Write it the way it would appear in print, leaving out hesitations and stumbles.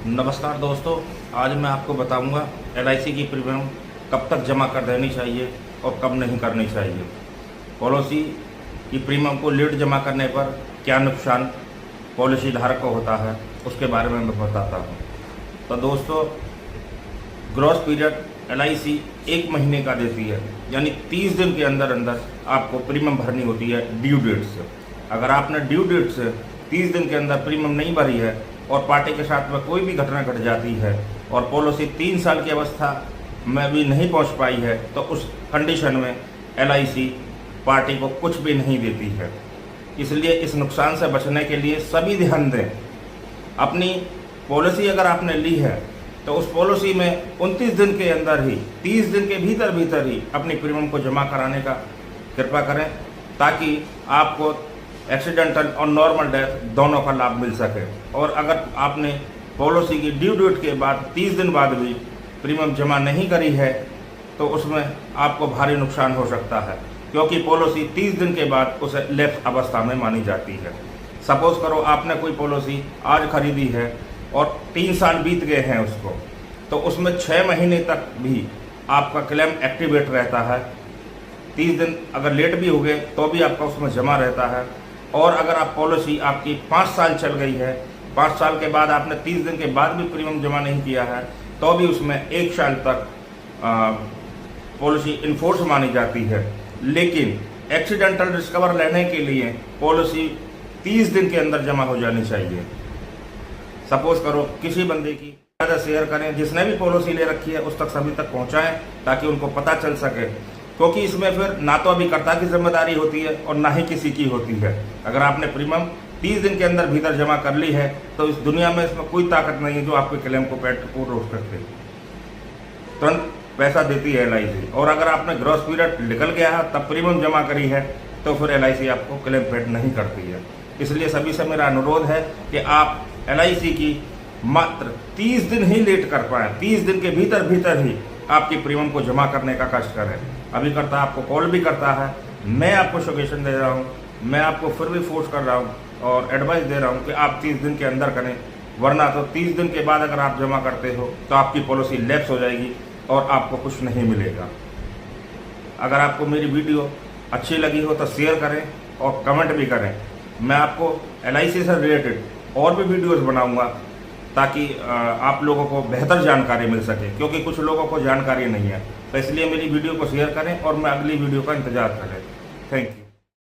नमस्कार दोस्तों, आज मैं आपको बताऊंगा LIC की प्रीमियम कब तक जमा कर देनी चाहिए और कब नहीं करनी चाहिए। पॉलिसी की प्रीमियम को लेट जमा करने पर क्या नुकसान पॉलिसी धारक को होता है, उसके बारे में मैं बताता हूं। तो दोस्तों, ग्रॉस पीरियड LIC 1 महीने का देती है, यानी 30 दिन के अंदर अंदर आपको प्रीमियम भरनी होती है ड्यू डेट से। अगर आपने ड्यू डेट से 30 दिन के अंदर प्रीमियम नहीं भरी है और पार्टी के साथ में कोई भी घटना घट जाती है और पॉलिसी 3 साल की अवस्था में भी नहीं पहुंच पाई है, तो उस कंडीशन में LIC पार्टी को कुछ भी नहीं देती है। इसलिए इस नुकसान से बचने के लिए सभी ध्यान दें। अपनी पॉलिसी अगर आपने ली है तो उस पॉलिसी में 29 दिन के अंदर ही, 30 दिन के भीतर ही अपनी प्रीमियम को जमा कराने का कृपा करें, ताकि आपको एक्सीडेंटल और नॉर्मल डेथ दोनों का लाभ मिल सके। और अगर आपने पॉलिसी की ड्यू डेट के बाद 30 दिन बाद भी प्रीमियम जमा नहीं करी है तो उसमें आपको भारी नुकसान हो सकता है, क्योंकि पॉलिसी 30 दिन के बाद उसे लैप्स अवस्था में मानी जाती है। सपोज करो आपने कोई पॉलिसी आज खरीदी है और 3 साल बीत गए हैं उसको, तो उसमें 6 महीने तक भी आपका क्लेम एक्टिवेट रहता है। 30 दिन अगर लेट भी हो गए तो भी आपका उसमें जमा रहता है। और अगर आप पॉलिसी आपकी 5 साल चल गई है, 5 साल के बाद आपने 30 दिन के बाद भी प्रीमियम जमा नहीं किया है, तो भी उसमें 1 साल तक पॉलिसी इन्फोर्स मानी जाती है। लेकिन एक्सीडेंटल रिकवर लेने के लिए पॉलिसी 30 दिन के अंदर जमा हो जानी चाहिए। सपोज करो किसी बंदे की ज़्यादा शेयर करें, जिसने भी पॉलिसी ले रखी है उस तक सभी तक पहुंचाएं, ताकि उनको पता चल सके, क्योंकि इसमें फिर ना तो अभिकर्ता की जिम्मेदारी होती है और ना ही किसी की होती है। अगर आपने प्रीमियम 30 दिन के अंदर भीतर जमा कर ली है तो इस दुनिया में इसमें कोई ताकत नहीं है जो आपके क्लेम को पूर्ण रोक सकते। तुरंत पैसा देती है LIC। और अगर आपने ग्रॉस पीरियड निकल गया है तब प्रीमियम जमा करी है तो फिर LIC आपको क्लेम पेड नहीं करती है। इसलिए सभी से मेरा अनुरोध है कि आप LIC की मात्र 30 दिन ही लेट कर पाएँ, 30 दिन के भीतर ही आपकी प्रीमियम को जमा करने का कष्ट करें। अभिकर्ता आपको कॉल भी करता है, मैं आपको सजेशन दे रहा हूँ, मैं आपको फिर भी फोर्स कर रहा हूँ और एडवाइस दे रहा हूँ कि आप 30 दिन के अंदर करें, वरना तो 30 दिन के बाद अगर आप जमा करते हो तो आपकी पॉलिसी लैप्स हो जाएगी और आपको कुछ नहीं मिलेगा। अगर आपको मेरी वीडियो अच्छी लगी हो तो शेयर करें और कमेंट भी करें। मैं आपको LIC से रिलेटेड और भी वीडियोस बनाऊंगा ताकि आप लोगों को बेहतर जानकारी मिल सके, क्योंकि कुछ लोगों को जानकारी नहीं है। तो इसलिए मेरी वीडियो को शेयर करें और मैं अगली वीडियो का इंतजार करें। Thank you.